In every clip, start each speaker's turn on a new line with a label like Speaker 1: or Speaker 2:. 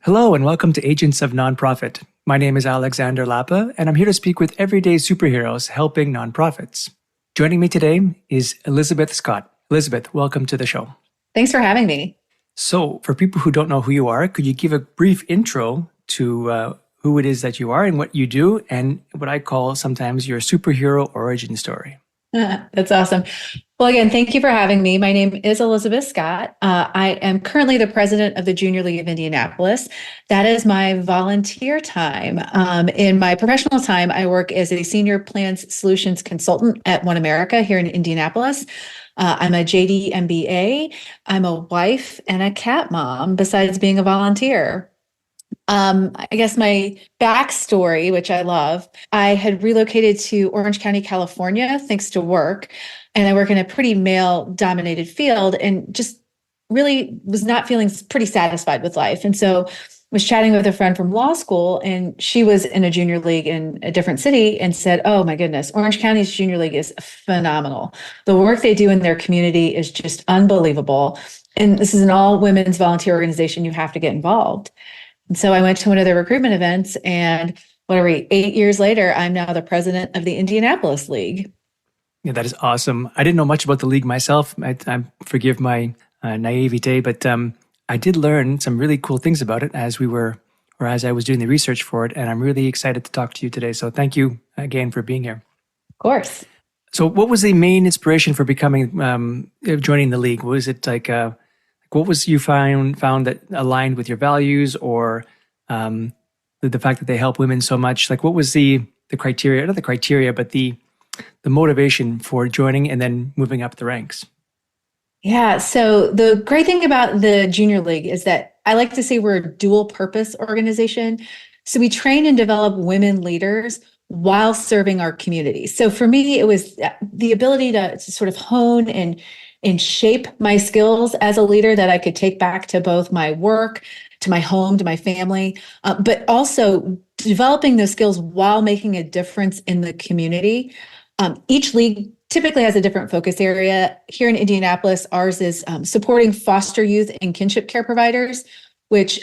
Speaker 1: Hello and welcome to Agents of Nonprofit. My name is Alexander Lapa, and I'm here to speak with everyday superheroes helping nonprofits. Joining me today is Elizabeth Scott. Elizabeth, welcome to the show.
Speaker 2: Thanks for having me.
Speaker 1: So, for people who don't know who you are, could you give a brief intro to who it is that you are and what you do, and what I call sometimes your superhero origin story?
Speaker 2: That's awesome. Well, again, thank you for having me. My name is Elizabeth Scott. I am currently the president of the Junior League of Indianapolis. That is my volunteer time. In my professional time, I work as a senior plans solutions consultant at One America here in Indianapolis. I'm a JD MBA. I'm a wife and a cat mom, besides being a volunteer. I guess my backstory, which I love, I had relocated to Orange County, California, thanks to work. And I work in a pretty male-dominated field and just really was not feeling pretty satisfied with life. And so was chatting with a friend from law school, and she was in a junior league in a different city and said, oh my goodness, Orange County's junior league is phenomenal. The work they do in their community is just unbelievable. And this is an all-women's volunteer organization. You have to get involved. And so I went to one of their recruitment events, and 8 years later, I'm now the president of the Indianapolis League.
Speaker 1: Yeah, that is awesome. I didn't know much about the league myself. I forgive my naivete, but I did learn some really cool things about it as I was doing the research for it, and I'm really excited to talk to you today. So thank you again for being here.
Speaker 2: Of course.
Speaker 1: So what was the main inspiration for joining the league? Was it what was you found that aligned with your values, or the fact that they help women so much? Like, what was the criteria, not the criteria, but the motivation for joining and then moving up the ranks?
Speaker 2: Yeah. So the great thing about the Junior League is that I like to say we're a dual purpose organization. So we train and develop women leaders while serving our community. So for me, it was the ability to sort of hone and shape my skills as a leader that I could take back to both my work, to my home, to my family, but also developing those skills while making a difference in the community. Each league typically has a different focus area. Here in Indianapolis, ours is supporting foster youth and kinship care providers, which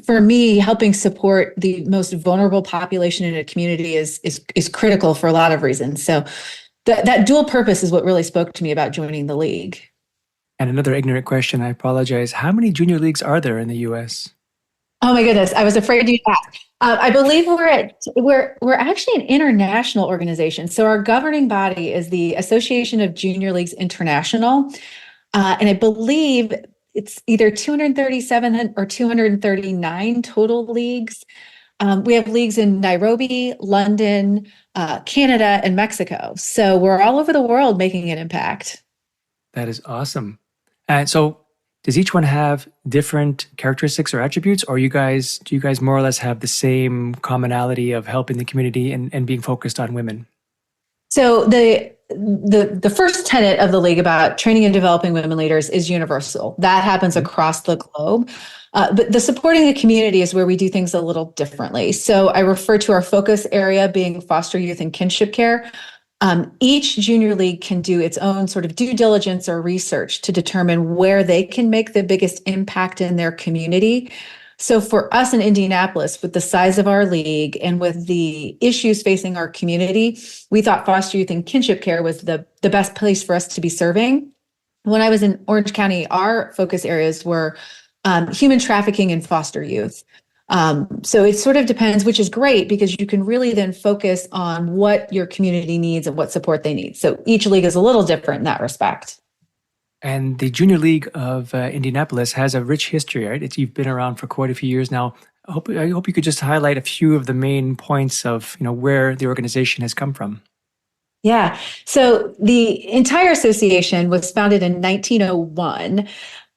Speaker 2: for me, helping support the most vulnerable population in a community is critical for a lot of reasons. So that dual purpose is what really spoke to me about joining the league.
Speaker 1: And another ignorant question, I apologize. How many junior leagues are there in the U.S.?
Speaker 2: Oh my goodness, I was afraid you'd ask. I believe we're actually an international organization. So our governing body is the Association of Junior Leagues International, and I believe it's either 237 or 239 total leagues. We have leagues in Nairobi, London, Canada, and Mexico. So we're all over the world making an impact.
Speaker 1: That is awesome. And so does each one have different characteristics or attributes, or do you guys more or less have the same commonality of helping the community and being focused on women?
Speaker 2: So the first tenet of the league about training and developing women leaders is universal. That happens across the globe. But the supporting the community is where we do things a little differently. So I refer to our focus area being foster youth and kinship care. Each junior league can do its own sort of due diligence or research to determine where they can make the biggest impact in their community. So for us in Indianapolis, with the size of our league and with the issues facing our community, we thought foster youth and kinship care was the best place for us to be serving. When I was in Orange County, our focus areas were human trafficking and foster youth. So it sort of depends, which is great because you can really then focus on what your community needs and what support they need. So each league is a little different in that respect.
Speaker 1: And the Junior League of Indianapolis has a rich history, right? You've been around for quite a few years now. I hope you could just highlight a few of the main points of where the organization has come from.
Speaker 2: Yeah. So the entire association was founded in 1901.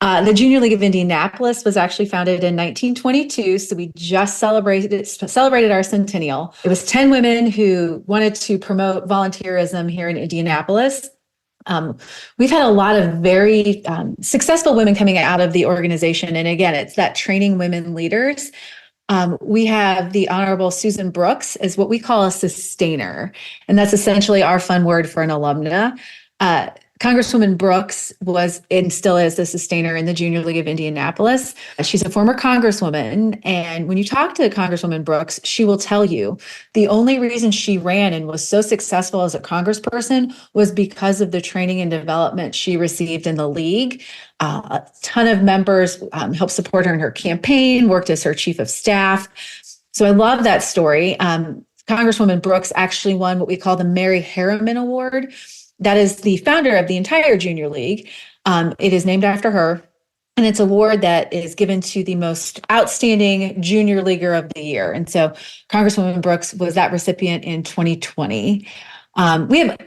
Speaker 2: The Junior League of Indianapolis was actually founded in 1922, so we just celebrated our centennial. It was 10 women who wanted to promote volunteerism here in Indianapolis. We've had a lot of very successful women coming out of the organization, and again, it's that training women leaders. We have the Honorable Susan Brooks as what we call a sustainer, and that's essentially our fun word for an alumna. Congresswoman Brooks was and still is the sustainer in the Junior League of Indianapolis. She's a former congresswoman. And when you talk to Congresswoman Brooks, she will tell you the only reason she ran and was so successful as a congressperson was because of the training and development she received in the league. A ton of members helped support her in her campaign, worked as her chief of staff. So I love that story. Congresswoman Brooks actually won what we call the Mary Harriman Award. That is the founder of the entire Junior League. It is named after her, and it's an award that is given to the most outstanding junior leaguer of the year. And so Congresswoman Brooks was that recipient in 2020. We have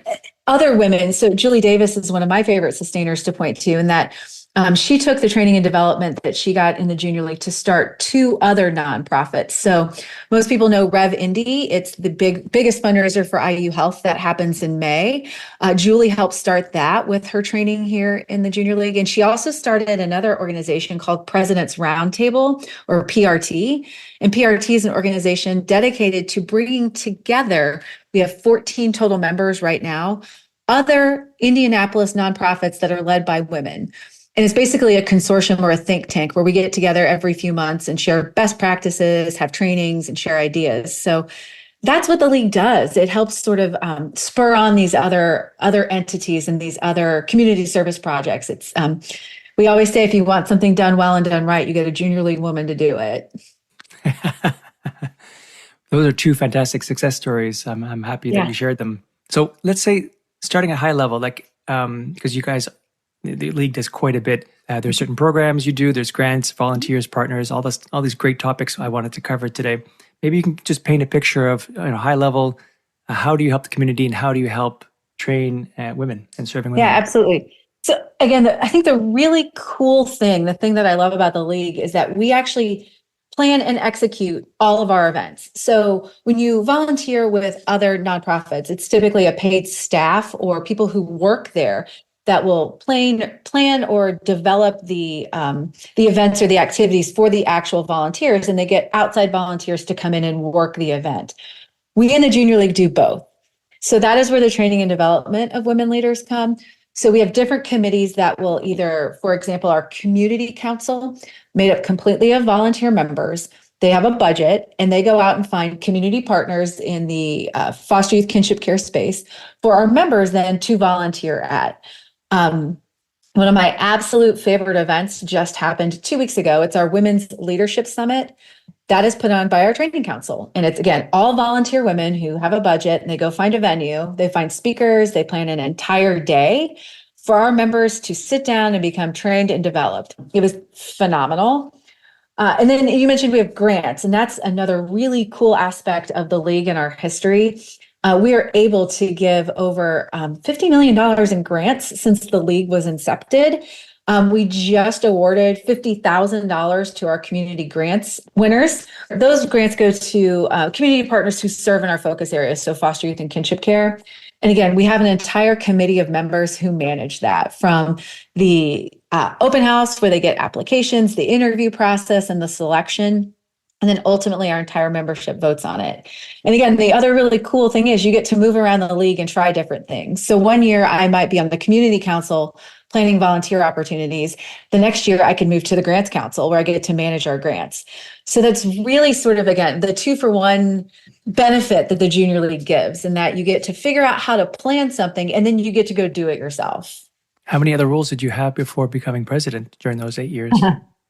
Speaker 2: other women. So Julie Davis is one of my favorite sustainers to point to, in that she took the training and development that she got in the Junior League to start two other nonprofits. So most people know Rev Indy. It's the biggest fundraiser for IU Health that happens in May. Julie helped start that with her training here in the Junior League. And she also started another organization called President's Roundtable, or PRT. And PRT is an organization dedicated to bringing together, we have 14 total members right now, other Indianapolis nonprofits that are led by women. And it's basically a consortium or a think tank where we get together every few months and share best practices, have trainings, and share ideas. So that's what the league does. It helps sort of spur on these other entities and these other community service projects. It's we always say, if you want something done well and done right, you get a Junior League woman to do it.
Speaker 1: Those are two fantastic success stories. I'm happy that you shared them. So let's say, starting at high level, like because you guys, the league does quite a bit. There's certain programs you do. There's grants, volunteers, partners, all these great topics I wanted to cover today. Maybe you can just paint a picture of, high level. How do you help the community, and how do you help train women and serving women?
Speaker 2: Yeah, absolutely. So again, I think the really cool thing, the thing that I love about the league, is that we actually plan and execute all of our events. So when you volunteer with other nonprofits, it's typically a paid staff or people who work there that will plan or develop the events or the activities for the actual volunteers, and they get outside volunteers to come in and work the event. We in the Junior League do both. So that is where the training and development of women leaders come. So we have different committees that will either, for example, our community council, made up completely of volunteer members. They have a budget, and they go out and find community partners in the foster youth kinship care space for our members then to volunteer at. One of my absolute favorite events just happened 2 weeks ago. It's our Women's Leadership Summit. That is put on by our training council. And it's, again, all volunteer women who have a budget, and they go find a venue. They find speakers. They plan an entire day for our members to sit down and become trained and developed. It was phenomenal. And then you mentioned we have grants, and that's another really cool aspect of the league and our history. We are able to give over $50 million in grants since the league was incepted. We just awarded $50,000 to our community grants winners. Those grants go to community partners who serve in our focus areas, so foster youth and kinship care. And again, we have an entire committee of members who manage that, from the open house where they get applications, the interview process, and the selection. And then ultimately our entire membership votes on it. And again, the other really cool thing is you get to move around the league and try different things. So one year I might be on the community council planning volunteer opportunities. The next year I can move to the grants council where I get to manage our grants. So that's really sort of, again, the 2-for-1 benefit that the Junior League gives, in that you get to figure out how to plan something and then you get to go do it yourself.
Speaker 1: How many other roles did you have before becoming president during those 8 years?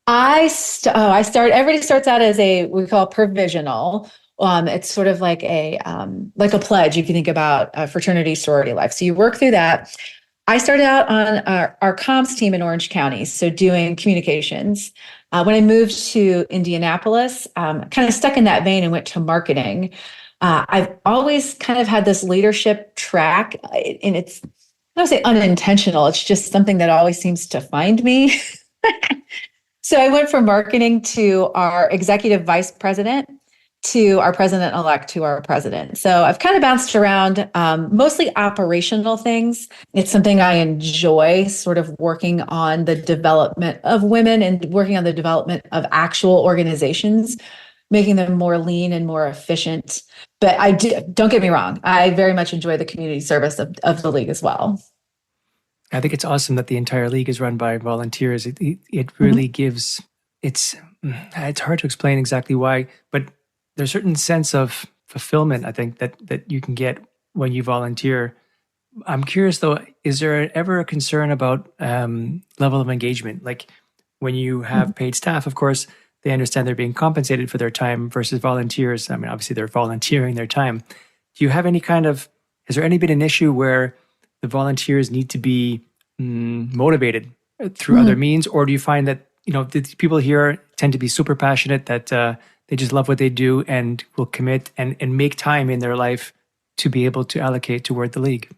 Speaker 2: Everybody starts out as we call provisional. It's sort of like a pledge if you think about fraternity sorority life. So you work through that. I started out on our comms team in Orange County, so doing communications. When I moved to Indianapolis, kind of stuck in that vein and went to marketing. I've always kind of had this leadership track, and it's, I don't say unintentional, it's just something that always seems to find me. So I went from marketing to our executive vice president to our president-elect to our president. So I've kind of bounced around, mostly operational things. It's something I enjoy, sort of working on the development of women and working on the development of actual organizations, making them more lean and more efficient. But don't get me wrong, I very much enjoy the community service of the league as well.
Speaker 1: I think it's awesome that the entire league is run by volunteers. It
Speaker 2: Mhm.
Speaker 1: really gives it's it's hard to explain exactly why, but there's a certain sense of fulfillment I think that you can get when you volunteer. I'm curious though, is there ever a concern about level of engagement? Like when you have paid staff, of course, they understand they're being compensated for their time versus volunteers. I mean, obviously they're volunteering their time. Do you have any kind of, has there any been an issue where the volunteers need to be motivated through other
Speaker 2: Mhm.
Speaker 1: means? Or do you find that, the people here tend to be super passionate that they just love what they do and will commit and make time in their life to be able to allocate toward the league?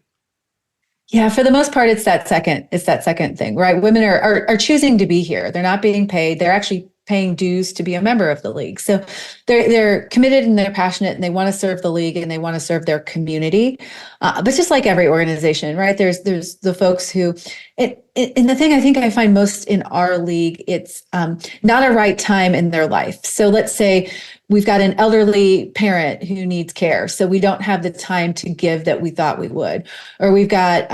Speaker 2: Yeah, for the most part, it's that second thing, right? Women are choosing to be here. They're not being paid. They're actually paying dues to be a member of the league. So they're committed and they're passionate and they want to serve the league and they want to serve their community. But just like every organization, right? There's the folks who and the thing I think I find most in our league, it's not a right time in their life. So let's say we've got an elderly parent who needs care, so we don't have the time to give that we thought we would, or we've got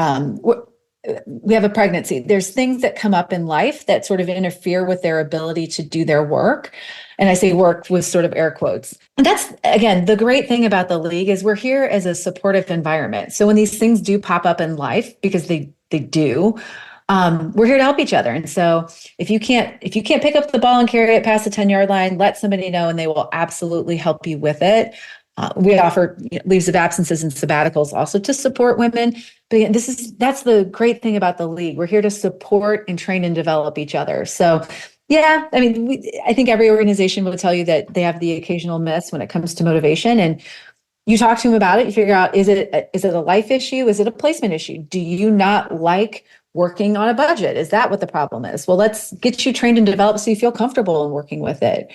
Speaker 2: we have a pregnancy. There's things that come up in life that sort of interfere with their ability to do their work. And I say work with sort of air quotes. And that's, again, the great thing about the league is we're here as a supportive environment. So when these things do pop up in life, because they do, we're here to help each other. And so if you can't pick up the ball and carry it past the 10-yard line, let somebody know and they will absolutely help you with it. We offer leaves of absences and sabbaticals also to support women. But that's the great thing about the league. We're here to support and train and develop each other. So yeah, I mean, I think every organization will tell you that they have the occasional miss when it comes to motivation. And you talk to them about it, you figure out, is it a life issue? Is it a placement issue? Do you not like working on a budget? Is that what the problem is? Well, let's get you trained and developed so you feel comfortable in working with it.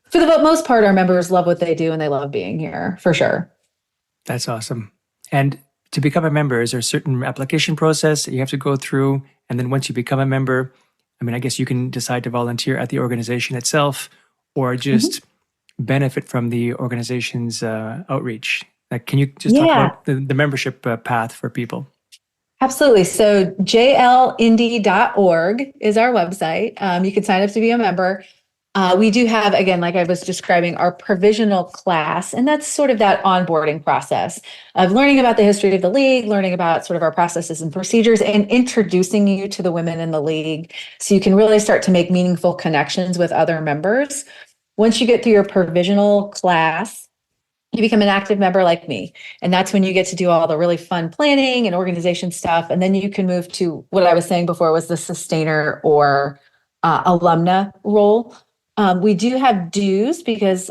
Speaker 2: For the most part, our members love what they do and they love being here for sure.
Speaker 1: That's awesome. And to become a member, is there a certain application process that you have to go through? And then once you become a member, I mean, I guess you can decide to volunteer at the organization itself or
Speaker 2: Mhm.
Speaker 1: just benefit from the organization's outreach. Like, can you just talk
Speaker 2: Yeah,
Speaker 1: about the membership path for people?
Speaker 2: absolutely. So jlindy.org is our website. You can sign up to be a member. We do have, again, like I was describing, our provisional class, and that's sort of that onboarding process of learning about the history of the league, learning about sort of our processes and procedures, and introducing you to the women in the league so you can really start to make meaningful connections with other members. Once you get through your provisional class, you become an active member like me. And that's when you get to do all the really fun planning and organization stuff. And then you can move to what I was saying before was the sustainer or alumna role. We do have dues because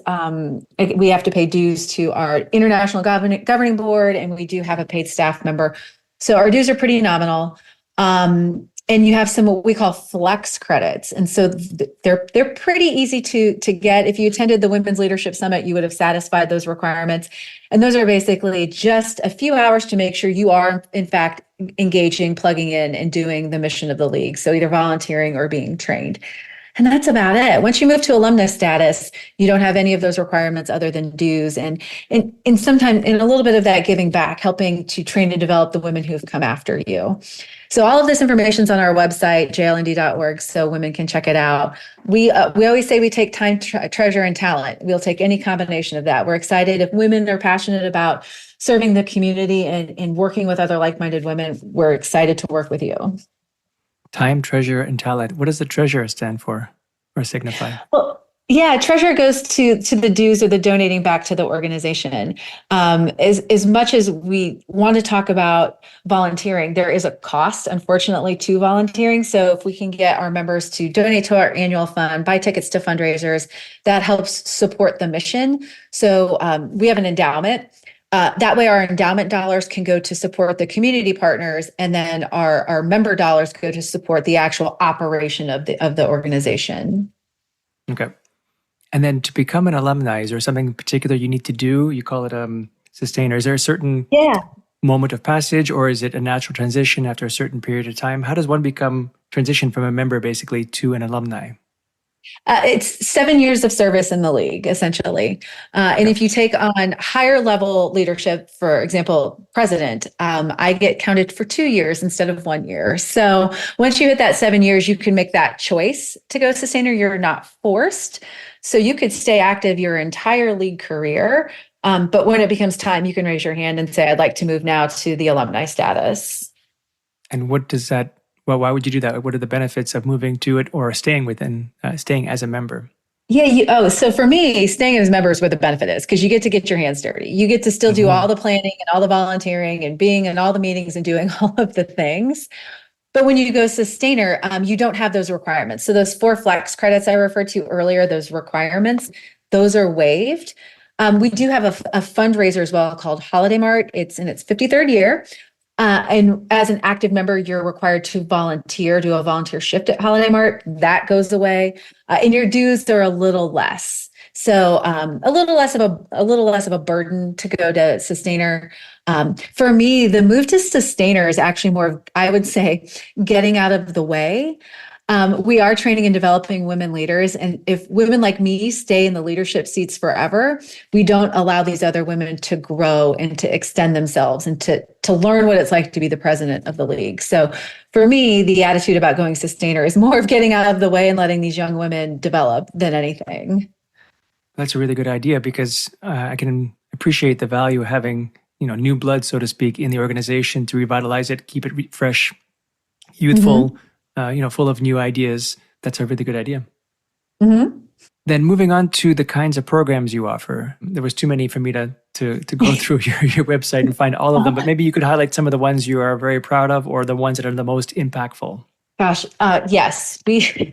Speaker 2: we have to pay dues to our international governing board, and we do have a paid staff member. So our dues are pretty nominal. And you have some what we call flex credits, and so they're pretty easy to get. If you attended the Women's Leadership Summit, you would have satisfied those requirements, and those are basically just a few hours to make sure you are in fact engaging, plugging in, and doing the mission of the league. So either volunteering or being trained. And that's about it. Once you move to alumnus status, you don't have any of those requirements other than dues and sometimes in a little bit of that giving back, helping to train and develop the women who've come after you. So all of this information is on our website, jlnd.org, so women can check it out. We always say we take time, treasure, and talent. We'll take any combination of that. We're excited if women are passionate about serving the community and working with other like-minded women. We're excited to work with you.
Speaker 1: Time, treasure, and talent. What does the treasure stand for or signify?
Speaker 2: Well, yeah, treasure goes to the dues or the donating back to the organization. As much as we want to talk about volunteering, there is a cost, unfortunately, to volunteering. So if we can get our members to donate to our annual fund, buy tickets to fundraisers, that helps support the mission. So we have an endowment. That way, our endowment dollars can go to support the community partners, and then our member dollars go to support the actual operation of the organization.
Speaker 1: Okay. And then to become an alumni, is there something particular you need to do? You call it sustainer. Is there a certain
Speaker 2: Yeah.
Speaker 1: moment of passage, or is it a natural transition after a certain period of time? How does one become transition from a member basically to an alumni?
Speaker 2: It's 7 years of service in the league, essentially. And
Speaker 1: Okay.
Speaker 2: if you take on higher level leadership, for example, president, I get counted for 2 years instead of 1 year. So once you hit that 7 years, you can make that choice to go sustainer. You're not forced. So you could stay active your entire league career. But when it becomes time, you can raise your hand and say, I'd like to move now to the alumni status.
Speaker 1: And what does that, well, why would you do that? What are the benefits of moving to it or staying within, staying as a member?
Speaker 2: Yeah. So for me, staying as members where the benefit is because you get to get your hands dirty. You get to still do
Speaker 1: Hmm.
Speaker 2: all the planning and all the volunteering and being in all the meetings and doing all of the things. But when you go sustainer, you don't have those requirements. So those 4 flex credits I referred to earlier, those requirements, those are waived. We do have a fundraiser as well called Holiday Mart. It's in its 53rd year. And as an active member, you're required to volunteer, do a volunteer shift at Holiday Mart. That goes away, and your dues are a little less. So a little less of a burden to go to sustainer. For me, the move to sustainer is actually more, I would say, getting out of the way. We are training and developing women leaders. And if women like me stay in the leadership seats forever, we don't allow these other women to grow and to extend themselves and to learn what it's like to be the president of the league. So for me, the attitude about going sustainer is more of getting out of the way and letting these young women develop than anything.
Speaker 1: That's a really good idea because I can appreciate the value of having, new blood, so to speak, in the organization to revitalize it, keep it fresh, youthful,
Speaker 2: Mm-hmm.
Speaker 1: full of new ideas. That's a really good idea.
Speaker 2: Mm-hmm.
Speaker 1: Then moving on to the kinds of programs you offer. There was too many for me to go through your website and find all of them, but maybe you could highlight some of the ones you are very proud of or the ones that are the most impactful.
Speaker 2: Gosh, yes. We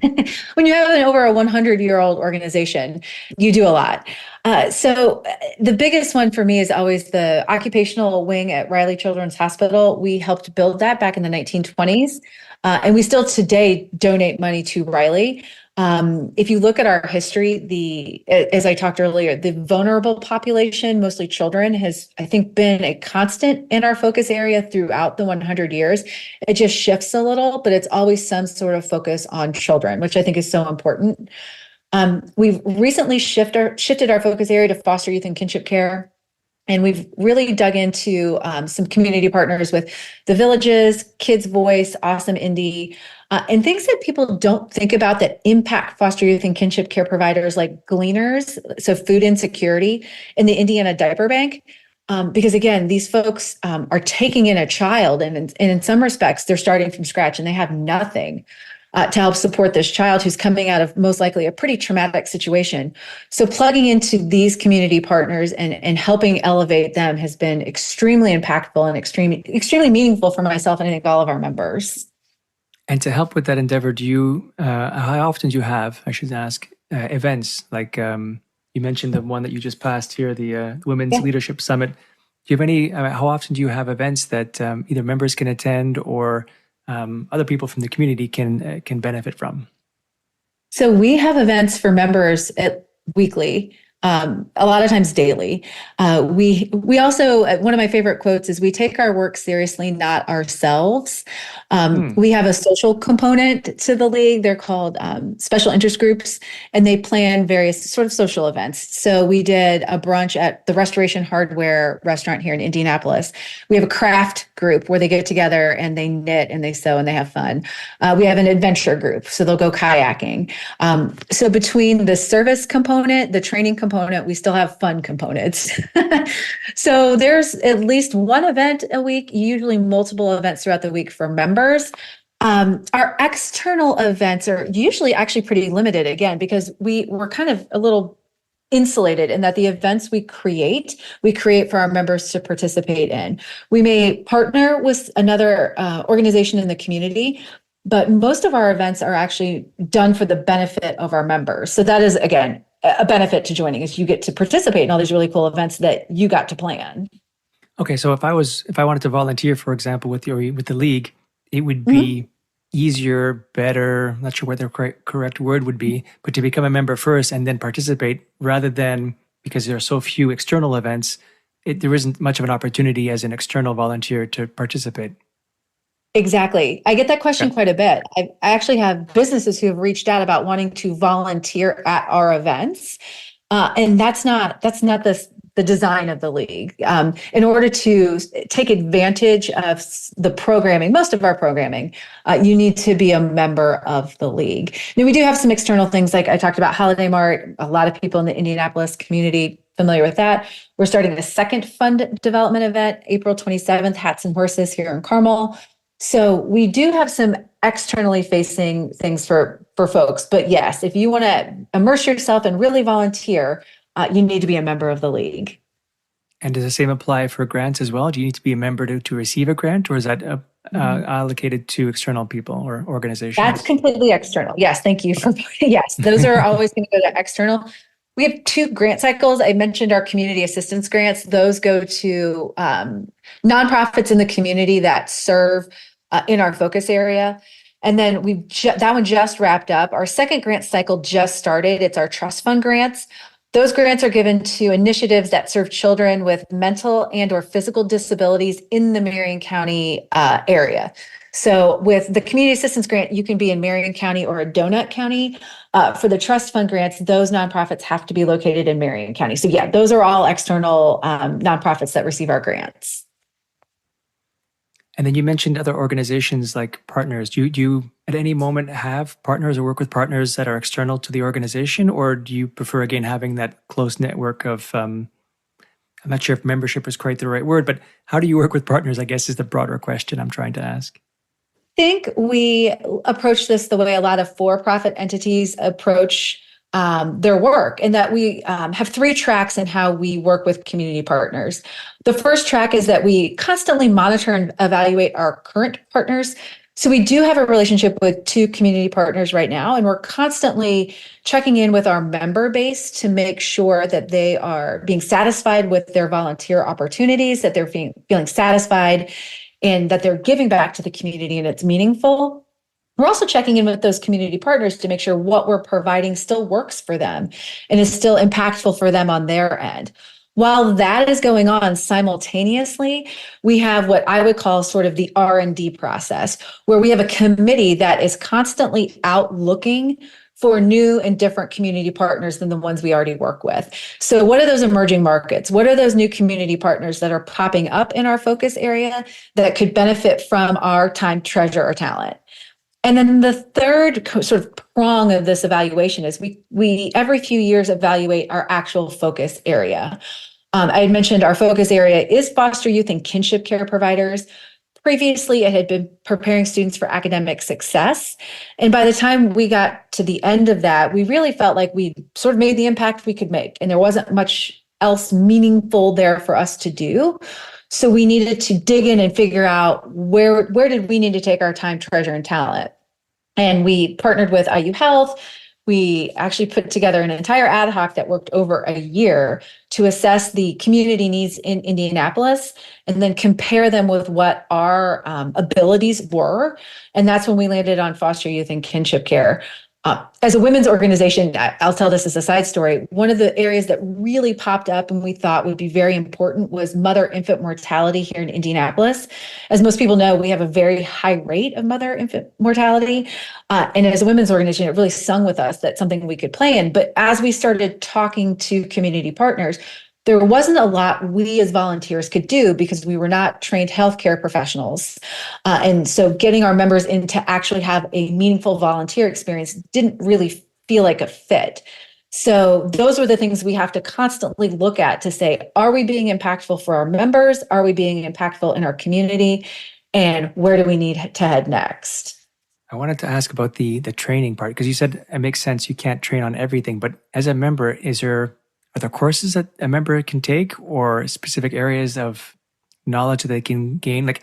Speaker 2: when you have an over a 100-year-old organization, you do a lot. The biggest one for me is always the occupational wing at Riley Children's Hospital. We helped build that back in the 1920s, and we still today donate money to Riley. If you look at our history, as I talked earlier, the vulnerable population, mostly children, has, I think, been a constant in our focus area throughout the 100 years. It just shifts a little, but it's always some sort of focus on children, which I think is so important. We've recently shifted our focus area to foster youth and kinship care. And we've really dug into some community partners with the Villages, Kids Voice, Awesome Indie, and things that people don't think about that impact foster youth and kinship care providers like Gleaners, so food insecurity, in the Indiana Diaper Bank. Because again, these folks are taking in a child, and in some respects, they're starting from scratch and they have nothing to help support this child who's coming out of most likely a pretty traumatic situation. So plugging into these community partners and helping elevate them has been extremely impactful and extremely meaningful for myself and I think all of our members.
Speaker 1: And to help with that endeavor, how often do you have, I should ask, events like you mentioned the one that you just passed here, the Women's
Speaker 2: Yeah.
Speaker 1: Leadership Summit. Do you have any, how often do you have events that either members can attend or other people from the community can benefit from?
Speaker 2: So we have events for members weekly, a lot of times daily. We also one of my favorite quotes is we take our work seriously, not ourselves.
Speaker 1: Hmm.
Speaker 2: We have a social component to the league. They're called special interest groups, and they plan various sort of social events. So we did a brunch at the Restoration Hardware restaurant here in Indianapolis. We have a craft group where they get together and they knit and they sew and they have fun. We have an adventure group, so they'll go kayaking. So between the service component, the training component, we still have fun components. So there's at least one event a week, usually multiple events throughout the week for members. Our external events are usually actually pretty limited again, because we're kind of a little insulated in that the events we create for our members to participate in. We may partner with another organization in the community, but most of our events are actually done for the benefit of our members. So that is, again, a benefit to joining is you get to participate in all these really cool events that you got to plan.
Speaker 1: Okay, so if I wanted to volunteer, for example, with the league, it would
Speaker 2: Mhm.
Speaker 1: be easier, better. Not sure what the correct word would be, but to become a member first and then participate, rather than because there are so few external events, there isn't much of an opportunity as an external volunteer to participate.
Speaker 2: Exactly. I get that
Speaker 1: Okay.
Speaker 2: question quite a bit. I actually have businesses who have reached out about wanting to volunteer at our events. And that's not the design of the league. In order to take advantage of the programming, most of our programming, you need to be a member of the league. Now, we do have some external things like I talked about Holiday Mart. A lot of people in the Indianapolis community familiar with that. We're starting a second fund development event, April 27th, Hats and Horses here in Carmel. So we do have some externally facing things for folks. But yes, if you want to immerse yourself and really volunteer, you need to be a member of the league.
Speaker 1: And does the same apply for grants as well? Do you need to be a member to receive a grant, or is that allocated to external people or
Speaker 2: That's
Speaker 1: organizations?
Speaker 2: completely external. Yes, thank you for yes, those are always going to go to external. We have two grant cycles. I mentioned our community assistance grants. Those go to nonprofits in the community that serve in our focus area. And then that one just wrapped up. Our second grant cycle just started. It's our trust fund grants. Those grants are given to initiatives that serve children with mental and or physical disabilities in the Marion County area. So with the community assistance grant, you can be in Marion County or a donut county. For the trust fund grants, those nonprofits have to be located in Marion County. So yeah, those are all external nonprofits that receive our grants.
Speaker 1: And then you mentioned other organizations like partners. Do you at any moment have partners or work with partners that are external to the organization, or do you prefer again having that close network of? I'm not sure if membership is quite the right word, but how do you work with partners? I guess is the broader question I'm trying to ask.
Speaker 2: Think we approach this the way a lot of for-profit entities approach their work, and that we have three tracks in how we work with community partners. The first track is that we constantly monitor and evaluate our current partners. So we do have a relationship with two community partners right now, and we're constantly checking in with our member base to make sure that they are being satisfied with their volunteer opportunities, that they're feeling satisfied, and that they're giving back to the community and it's meaningful. We're also checking in with those community partners to make sure what we're providing still works for them and is still impactful for them on their end. While that is going on simultaneously, we have what I would call sort of the R&D process, where we have a committee that is constantly out looking for new and different community partners than the ones we already work with. So what are those emerging markets? What are those new community partners that are popping up in our focus area that could benefit from our time, treasure, or talent? And then the third sort of prong of this evaluation is we every few years evaluate our actual focus area. I had mentioned our focus area is foster youth and kinship care providers. Previously, it had been preparing students for academic success. And by the time we got to the end of that, we really felt like we sort of made the impact we could make. And there wasn't much else meaningful there for us to do. So we needed to dig in and figure out where did we need to take our time, treasure, and talent. And we partnered with IU Health. We actually put together an entire ad hoc that worked over a year to assess the community needs in Indianapolis and then compare them with what our abilities were. And that's when we landed on foster youth and kinship care. As a women's organization, I'll tell this as a side story. One of the areas that really popped up and we thought would be very important was mother-infant mortality here in Indianapolis. As most people know, we have a very high rate of mother-infant mortality. And as a women's organization, it really sung with us that something we could play in. But as we started talking to community partners, there wasn't a lot we as volunteers could do because we were not trained healthcare professionals. And so getting our members in to actually have a meaningful volunteer experience didn't really feel like a fit. So those were the things we have to constantly look at to say, are we being impactful for our members? Are we being impactful in our community? And where do we need to head next?
Speaker 1: I wanted to ask about the training part because you said it makes sense you can't train on everything, but as a member, are there courses that a member can take or specific areas of knowledge that they can gain? Like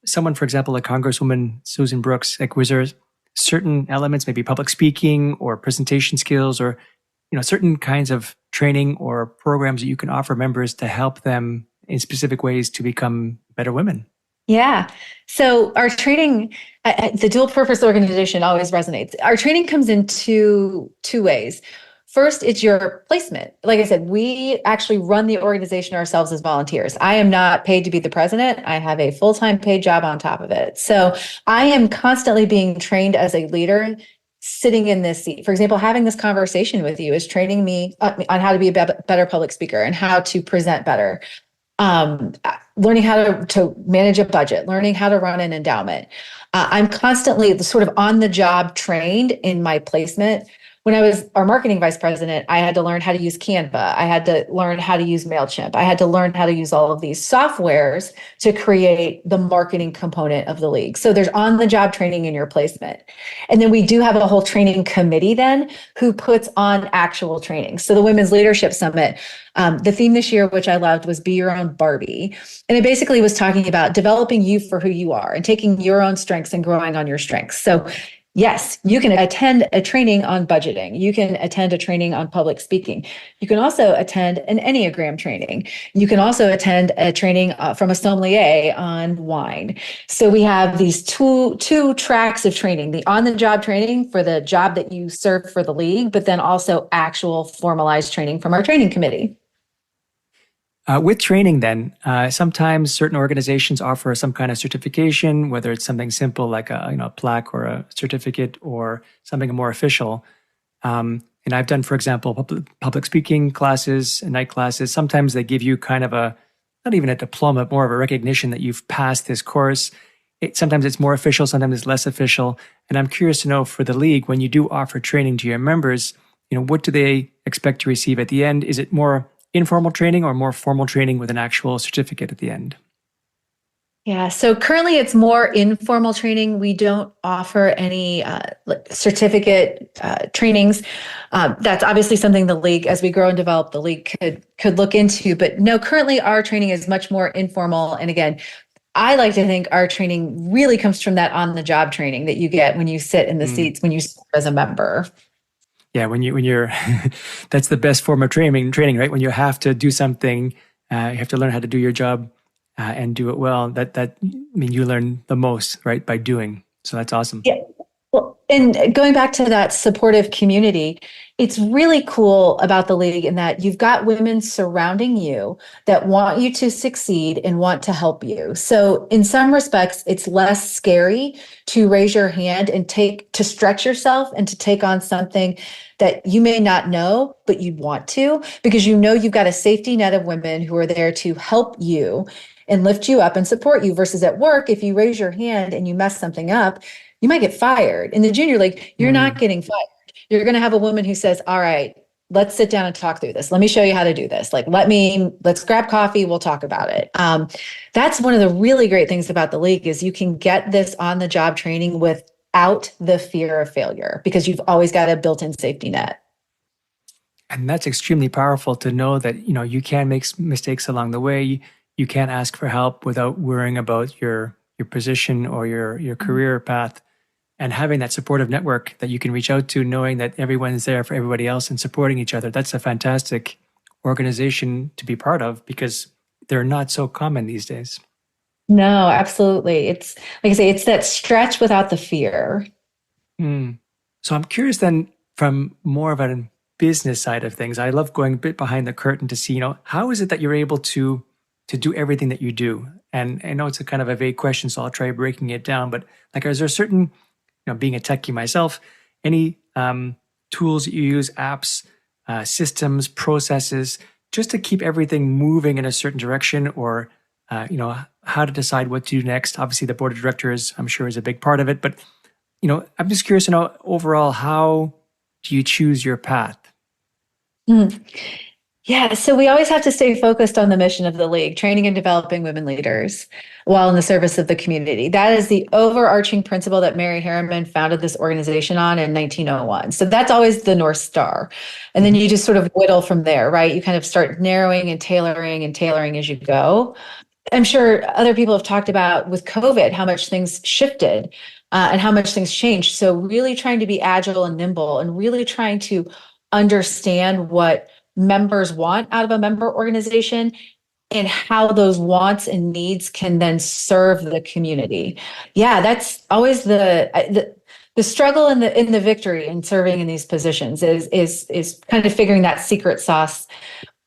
Speaker 1: someone, for example, like Congresswoman Susan Brooks, like was there certain elements, maybe public speaking or presentation skills or, certain kinds of training or programs that you can offer members to help them in specific ways to become better women?
Speaker 2: Yeah. So our training, the dual purpose organization always resonates. Our training comes in two ways. First, it's your placement. Like I said, we actually run the organization ourselves as volunteers. I am not paid to be the president. I have a full-time paid job on top of it. So I am constantly being trained as a leader sitting in this seat. For example, having this conversation with you is training me on how to be a better public speaker and how to present better. Learning how to manage a budget, learning how to run an endowment. I'm constantly sort of on the job trained in my placement. When I was our marketing vice president, I had to learn how to use Canva. I had to learn how to use MailChimp. I had to learn how to use all of these softwares to create the marketing component of the league. So there's on the job training in your placement. And then we do have a whole training committee then who puts on actual training. So the Women's Leadership Summit, the theme this year, which I loved, was Be Your Own Barbie. And it basically was talking about developing you for who you are and taking your own strengths and growing on your strengths. So yes, you can attend a training on budgeting. You can attend a training on public speaking. You can also attend an Enneagram training. You can also attend a training from a sommelier on wine. So we have these two tracks of training, the on-the-job training for the job that you serve for the league, but then also actual formalized training from our training committee.
Speaker 1: With training then, sometimes certain organizations offer some kind of certification, whether it's something simple like a plaque or a certificate or something more official. And I've done, for example, public speaking classes and night classes. Sometimes they give you kind of not even a diploma, more of a recognition that you've passed this course. Sometimes it's more official, sometimes it's less official. And I'm curious to know for the league, when you do offer training to your members, what do they expect to receive at the end? Is it more informal training or more formal training with an actual certificate at the end?
Speaker 2: Yeah, so currently it's more informal training. We don't offer any certificate trainings. That's obviously something the league, as we grow and develop, the league could look into. But no, currently our training is much more informal. And again, I like to think our training really comes from that on-the-job training that you get when you sit in the seats, when you serve as a member.
Speaker 1: Yeah, when you're, that's the best form of training, right? When you have to do something, you have to learn how to do your job and do it well. You learn the most, right, by doing. So that's awesome.
Speaker 2: Yeah. Well, and going back to that supportive community, it's really cool about the league in that you've got women surrounding you that want you to succeed and want to help you. So in some respects, it's less scary to raise your hand and to stretch yourself and to take on something that you may not know, but you want to, because you've got a safety net of women who are there to help you and lift you up and support you, versus at work, if you raise your hand and you mess something up, you might get fired. In the junior league, you're not getting fired. You're going to have a woman who says, all right, let's sit down and talk through this. Let me show you how to do this. Like, let's grab coffee. We'll talk about it. That's one of the really great things about the league is you can get this on the job training without the fear of failure because you've always got a built-in safety net.
Speaker 1: And that's extremely powerful to know that, you can make mistakes along the way. You can't ask for help without worrying about your position or your career path. And having that supportive network that you can reach out to, knowing that everyone's there for everybody else and supporting each other, that's a fantastic organization to be part of because they're not so common these days.
Speaker 2: No, absolutely. It's like I say, it's that stretch without the fear.
Speaker 1: So I'm curious then, from more of a business side of things, I love going a bit behind the curtain to see, how is it that you're able to do everything that you do? And I know it's a kind of a vague question, so I'll try breaking it down. But is there certain, being a techie myself, any tools that you use, apps, systems, processes, just to keep everything moving in a certain direction, or how to decide what to do next? Obviously, the board of directors, I'm sure, is a big part of it. But I'm just curious to know overall, how do you choose your path?
Speaker 2: Yeah, so we always have to stay focused on the mission of the league, training and developing women leaders while in the service of the community. That is the overarching principle that Mary Harriman founded this organization on in 1901. So that's always the North Star. And then you just sort of whittle from there, right? You kind of start narrowing and tailoring as you go. I'm sure other people have talked about with COVID, how much things shifted and how much things changed. So really trying to be agile and nimble and really trying to understand what members want out of a member organization and how those wants and needs can then serve the community. Yeah, that's always the the struggle and the victory in serving in these positions is kind of figuring that secret sauce.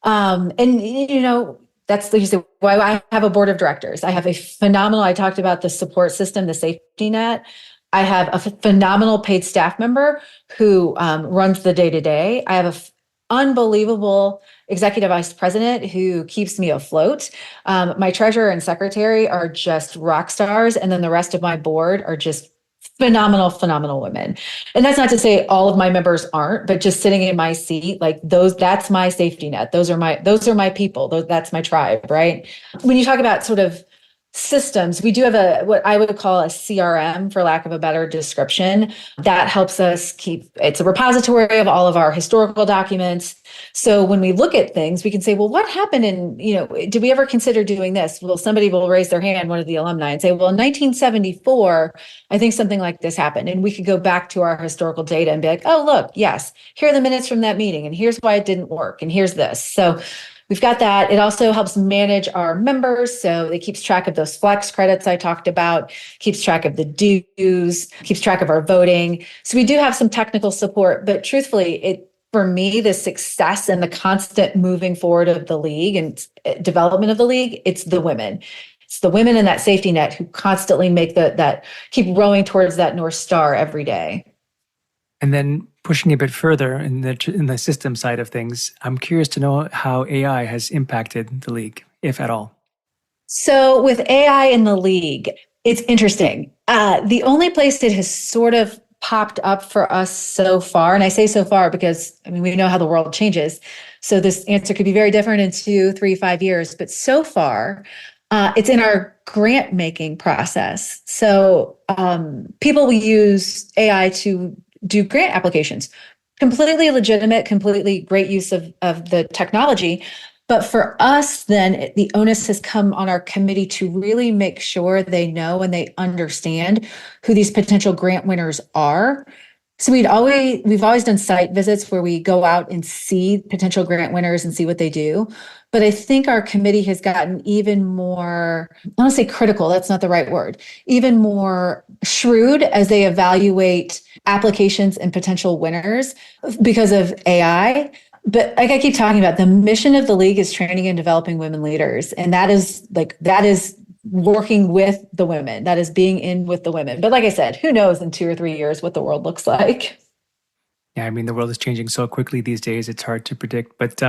Speaker 2: And that's like you said, why I have a board of directors. I have a phenomenal, I talked about the support system, the safety net. I have a phenomenal paid staff member who runs the day to day. I have a unbelievable executive vice president who keeps me afloat. My treasurer and secretary are just rock stars. And then the rest of my board are just phenomenal women. And that's not to say all of my members aren't, but just sitting in my seat, like that's my safety net. Those are my people. That's my tribe, right? When you talk about sort of systems, we do have what I would call a CRM, for lack of a better description, that helps us it's a repository of all of our historical documents. So when we look at things, we can say, well, what happened did we ever consider doing this? Well, somebody will raise their hand, one of the alumni, and say, well, in 1974, I think something like this happened. And we could go back to our historical data and be like, oh, look, yes, here are the minutes from that meeting. And here's why it didn't work. And here's this. So we've got that. It also helps manage our members. So it keeps track of those flex credits I talked about, keeps track of the dues, keeps track of our voting. So we do have some technical support, but truthfully, for me, the success and the constant moving forward of the league and development of the league, it's the women. It's the women in that safety net who constantly make that keep rowing towards that North Star every day.
Speaker 1: And then pushing a bit further in the system side of things, I'm curious to know how AI has impacted the league, if at all.
Speaker 2: So with AI in the league, it's interesting. The only place it has sort of popped up for us so far, and I say so far because we know how the world changes. So this answer could be very different in 2, 3, 5 years, but so far, it's in our grant making process. So people will use AI to do grant applications. Completely legitimate, completely great use of the technology. But for us, then the onus has come on our committee to really make sure they know and they understand who these potential grant winners are. So we've always done site visits where we go out and see potential grant winners and see what they do. But I think our committee has gotten even more, I don't want to say critical, that's not the right word, even more shrewd as they evaluate applications and potential winners because of AI. But like I keep talking about, the mission of the league is training and developing women leaders. And that is working with the women. That is being in with the women. But like I said, who knows in 2 or 3 years what the world looks like?
Speaker 1: Yeah, the world is changing so quickly these days, it's hard to predict. But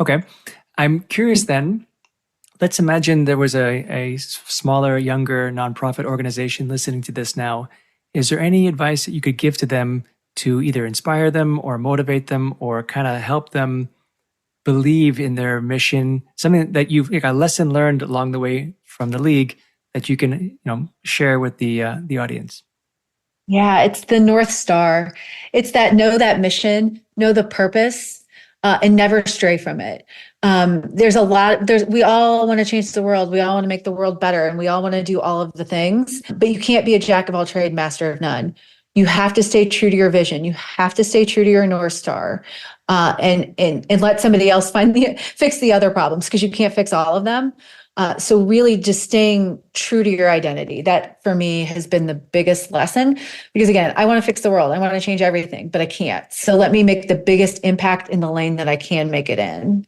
Speaker 1: okay, I'm curious then. Let's imagine there was a smaller, younger nonprofit organization listening to this now. Is there any advice that you could give to them to either inspire them or motivate them or kind of help them believe in their mission? Something that you've a lesson learned along the way from the league that you can share with the audience.
Speaker 2: Yeah, it's the North Star. It's know that mission, know the purpose, and never stray from it. We all want to change the world. We all want to make the world better, and we all want to do all of the things, but you can't be a jack of all trades, master of none. You have to stay true to your vision. You have to stay true to your North Star, and let somebody else fix the other problems, because you can't fix all of them. So really just staying true to your identity. That for me has been the biggest lesson, because again, I want to fix the world. I want to change everything, but I can't. So let me make the biggest impact in the lane that I can make it in.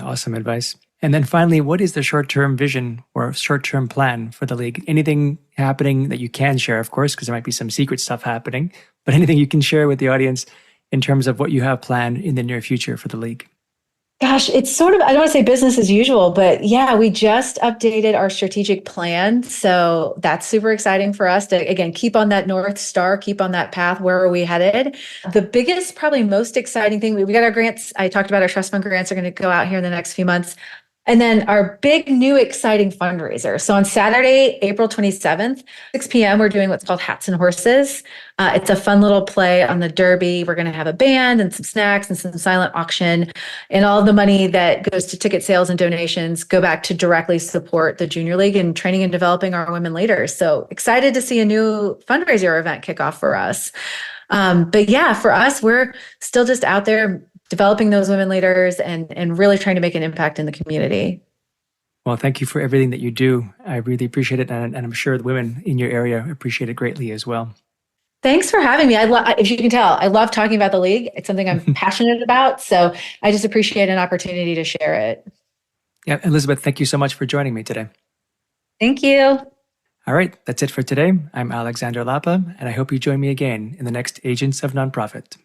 Speaker 1: Awesome advice. And then finally, what is the short-term vision or short-term plan for the league? Anything happening that you can share, of course, because there might be some secret stuff happening, but anything you can share with the audience in terms of what you have planned in the near future for the league?
Speaker 2: Gosh, it's sort of, I don't want to say business as usual, but yeah, we just updated our strategic plan. So that's super exciting for us to, again, keep on that North Star, keep on that path. Where are we headed? The biggest, probably most exciting thing, we got our grants. I talked about our trust fund grants are going to go out here in the next few months. And then our big new exciting fundraiser. So on Saturday, April 27th, 6 p.m., we're doing what's called Hats and Horses. It's a fun little play on the Derby. We're going to have a band and some snacks and some silent auction. And all of the money that goes to ticket sales and donations go back to directly support the Junior League and training and developing our women leaders. So excited to see a new fundraiser event kick off for us. But yeah, for us, we're still just out there developing those women leaders and really trying to make an impact in the community.
Speaker 1: Well, thank you for everything that you do. I really appreciate it. And I'm sure the women in your area appreciate it greatly as well.
Speaker 2: Thanks for having me. If you can tell, I love talking about the league. It's something I'm passionate about. So I just appreciate an opportunity to share it.
Speaker 1: Yeah, Elizabeth, thank you so much for joining me today.
Speaker 2: Thank you.
Speaker 1: All right, that's it for today. I'm Alexander Lapa, and I hope you join me again in the next Agents of Nonprofit.